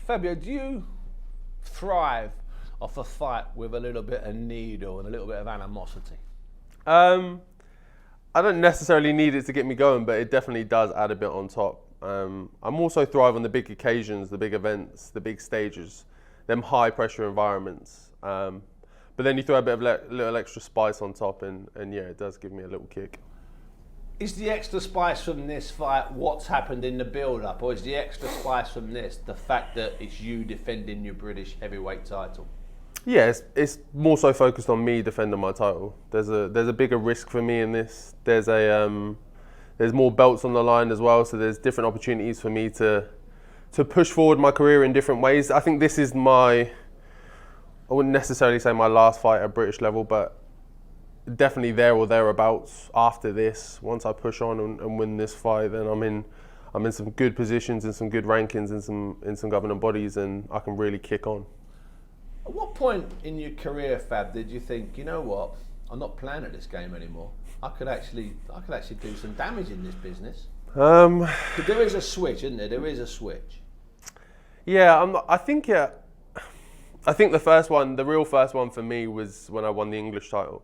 Fabio, do you thrive off a fight with a little bit of needle and a little bit of animosity? I don't necessarily need it to get me going, but it definitely does add a bit on top. I'm also thrive on the big occasions, the big events, the big stages, them high pressure environments. But then you throw a bit of little extra spice on top, and yeah, it does give me a little kick. Is the extra spice from this fight what's happened in the build-up, or is the extra spice from this the fact that it's you defending your British heavyweight title? Yeah, it's more so focused on me defending my title. There's a bigger risk for me in this. There's more belts on the line as well, so there's different opportunities for me to push forward my career in different ways. I think this is I wouldn't necessarily say my last fight at British level, but definitely there or thereabouts after this. Once I push on and win this fight, then I'm in some good positions and some good rankings in some governing bodies, and I can really kick on. At what point in your career, Fab, did you think, you know what, I'm not playing at this game anymore? I could actually do some damage in this business. But there is a switch, isn't there? There is a switch. Yeah, I think the real first one for me was when I won the English title.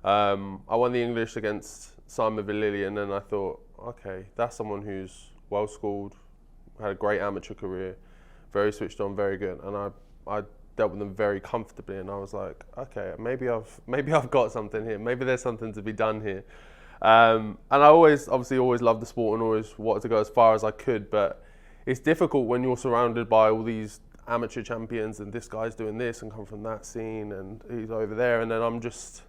I won the English against Simon Vallily, and then I thought, okay, that's someone who's well schooled, had a great amateur career, very switched on, very good, and I dealt with them very comfortably, and I was like, okay, maybe I've got something here. Maybe there's something to be done here. And I always loved the sport and always wanted to go as far as I could, but it's difficult when you're surrounded by all these amateur champions and this guy's doing this and come from that scene and he's over there, and then I'm just,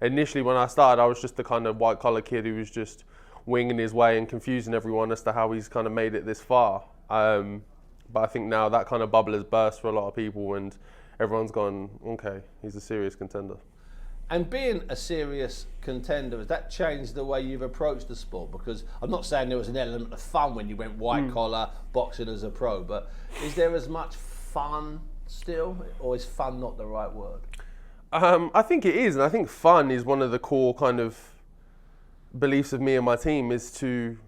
initially when I started, I was just the kind of white collar kid who was just winging his way and confusing everyone as to how he's kind of made it this far. But I think now that kind of bubble has burst for a lot of people, and everyone's gone, okay, he's a serious contender. And being a serious contender, has that changed the way you've approached the sport? Because I'm not saying there was an element of fun when you went white collar boxing as a pro, but is there as much fun still, or is fun not the right word? I think it is, and I think fun is one of the core kind of beliefs of me and my team, is to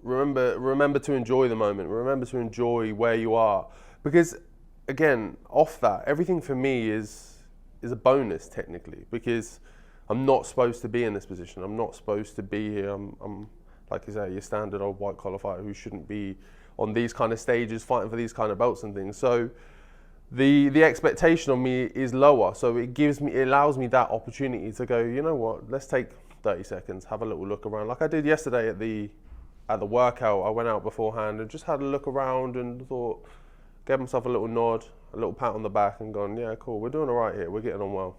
remember to enjoy the moment, remember to enjoy where you are. Because again, off that, everything for me is a bonus technically, because I'm not supposed to be in this position. I'm not supposed to be here. I'm like you say, your standard old white collar fighter who shouldn't be on these kind of stages fighting for these kind of belts and things. So the expectation on me is lower. So it allows me that opportunity to go, you know what, let's take 30 seconds, have a little look around. Like I did yesterday at the workout. I went out beforehand and just had a look around and thought, gave myself a little nod, a little pat on the back, and gone, yeah, cool, we're doing all right here, we're getting on well.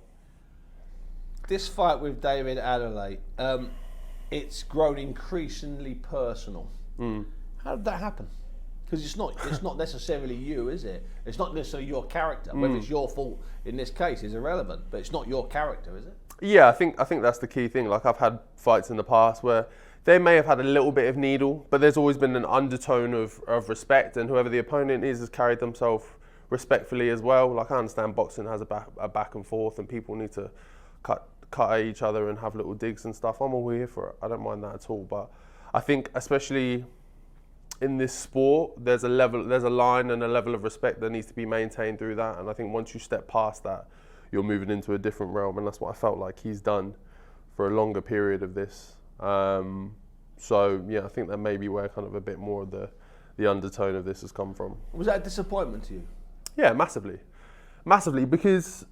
This fight with David Adeleye, it's grown increasingly personal. How did that happen? Because it's not necessarily you, is it? It's not necessarily your character. Whether it's your fault in this case is irrelevant, but it's not your character, is it? Yeah, I think that's the key thing. Like, I've had fights in the past where they may have had a little bit of needle, but there's always been an undertone of respect, and whoever the opponent is has carried themselves respectfully as well. Like, I understand boxing has a back and forth, and people need to cut at each other and have little digs and stuff. I'm all here for it. I don't mind that at all. But I think, especially in this sport, there's a line and a level of respect that needs to be maintained through that. And I think once you step past that, you're moving into a different realm, and that's what I felt like he's done for a longer period of this. So yeah, I think that may be where kind of a bit more of the undertone of this has come from. Was that a disappointment to you? Yeah, massively, because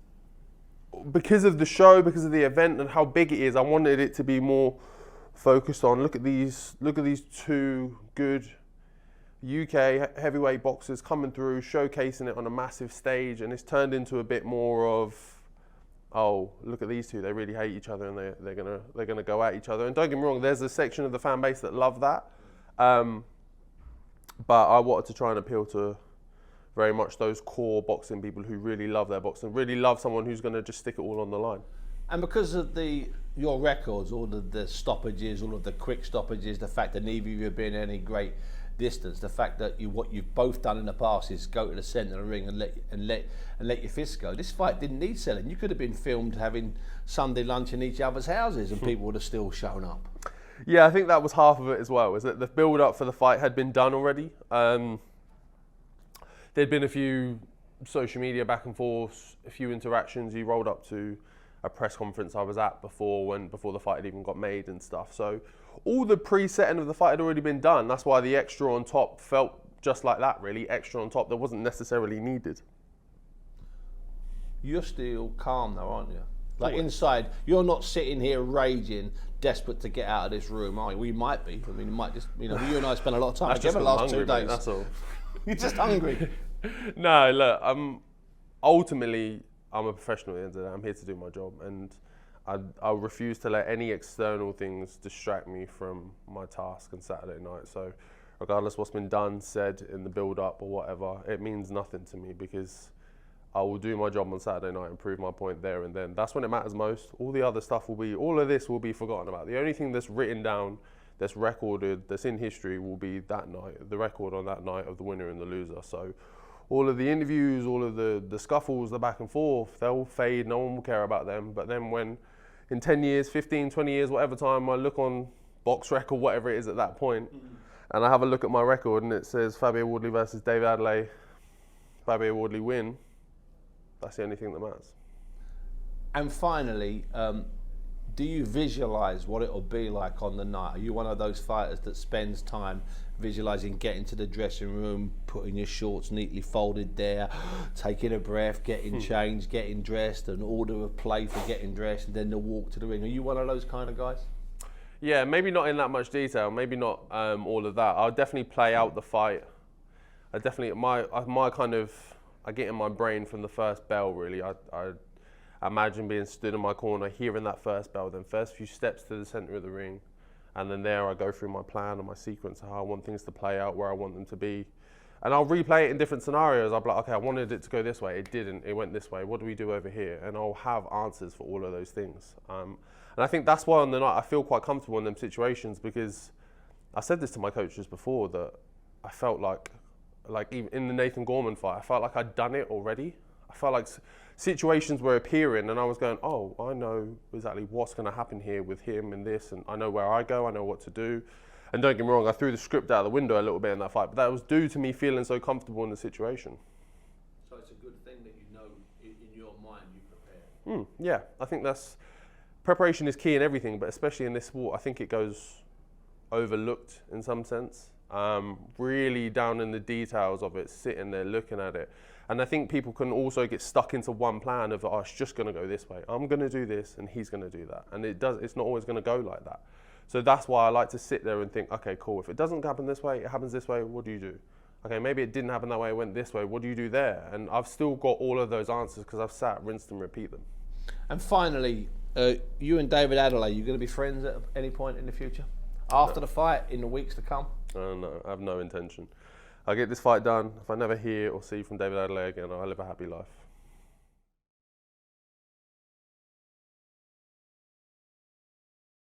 of the show, because of the event and how big it is. I wanted it to be more focused on, look at these two good UK heavyweight boxers coming through, showcasing it on a massive stage, and it's turned into a bit more of, oh, look at these two, they really hate each other and they're gonna go at each other. And don't get me wrong, there's a section of the fan base that love that. But I wanted to try and appeal to very much those core boxing people who really love their boxing, really love someone who's gonna just stick it all on the line. And because of your records, all of the stoppages, all of the quick stoppages, the fact that neither of you have been any great distance, the fact that what you've both done in the past is go to the centre of the ring and let your fists go. This fight didn't need selling. You could have been filmed having Sunday lunch in each other's houses and people would have still shown up. Yeah, I think that was half of it as well, is that the build up for the fight had been done already. there'd been a few social media back and forth, a few interactions. He rolled up to a press conference I was at before the fight had even got made and stuff. So all the pre-setting of the fight had already been done. That's why the extra on top felt just like that, really. Extra on top that wasn't necessarily needed. You're still calm though, aren't you? Like inside, you're not sitting here raging, desperate to get out of this room, are you? We might be. I mean, it might just, you know, you and I spent a lot of time together the last 2 days. Mate, that's all. You're just hungry. No, look, I'm a professional at the end of the day. I'm here to do my job, and I refuse to let any external things distract me from my task on Saturday night. So regardless what's been done, said in the build-up or whatever, it means nothing to me, because I will do my job on Saturday night and prove my point there and then. That's when it matters most. All the other stuff all of this will be forgotten about. The only thing that's written down, that's recorded, that's in history will be that night, the record on that night of the winner and the loser. So all of the interviews, all of the scuffles, the back and forth, they'll fade, no one will care about them. But then when in 10 years, 15, 20 years, whatever time, I look on box record, whatever it is at that point, and I have a look at my record and it says Fabio Wardley versus David Adeleye, Fabio Wardley win, that's the only thing that matters. And finally, do you visualise what it'll be like on the night? Are you one of those fighters that spends time visualising getting to the dressing room, putting your shorts neatly folded there, taking a breath, getting changed, getting dressed, an order of play for getting dressed, and then the walk to the ring? Are you one of those kind of guys? Yeah, maybe not in that much detail, maybe not all of that. I'll definitely play out the fight. I get in my brain from the first bell, really. I imagine being stood in my corner, hearing that first bell, then first few steps to the centre of the ring, and then there I go through my plan and my sequence of how I want things to play out, where I want them to be. And I'll replay it in different scenarios. I'll be like, okay, I wanted it to go this way, it didn't, it went this way, what do we do over here? And I'll have answers for all of those things. And I think that's why on the night I feel quite comfortable in them situations, because I said this to my coaches before, that I felt like even in the Nathan Gorman fight, I felt like I'd done it already. I felt like situations were appearing and I was going, oh, I know exactly what's going to happen here with him and this, and I know where I go, I know what to do. And don't get me wrong, I threw the script out the window a little bit in that fight, but that was due to me feeling so comfortable in the situation. So it's a good thing that you know in your mind you prepare. Yeah, I think preparation is key in everything, but especially in this sport, I think it goes overlooked in some sense. Really down in the details of it, sitting there looking at it. And I think people can also get stuck into one plan of, oh, it's just going to go this way. I'm going to do this and he's going to do that. And it's not always going to go like that. So that's why I like to sit there and think, okay, cool. If it doesn't happen this way, it happens this way, what do you do? Okay, maybe it didn't happen that way, it went this way, what do you do there? And I've still got all of those answers because I've sat, rinsed and repeat them. And finally, you and David Adeleye, you going to be friends at any point in the future? After the fight, in the weeks to come? No, I have no intention. I get this fight done. If I never hear or see from David Adeleye again, I'll live a happy life.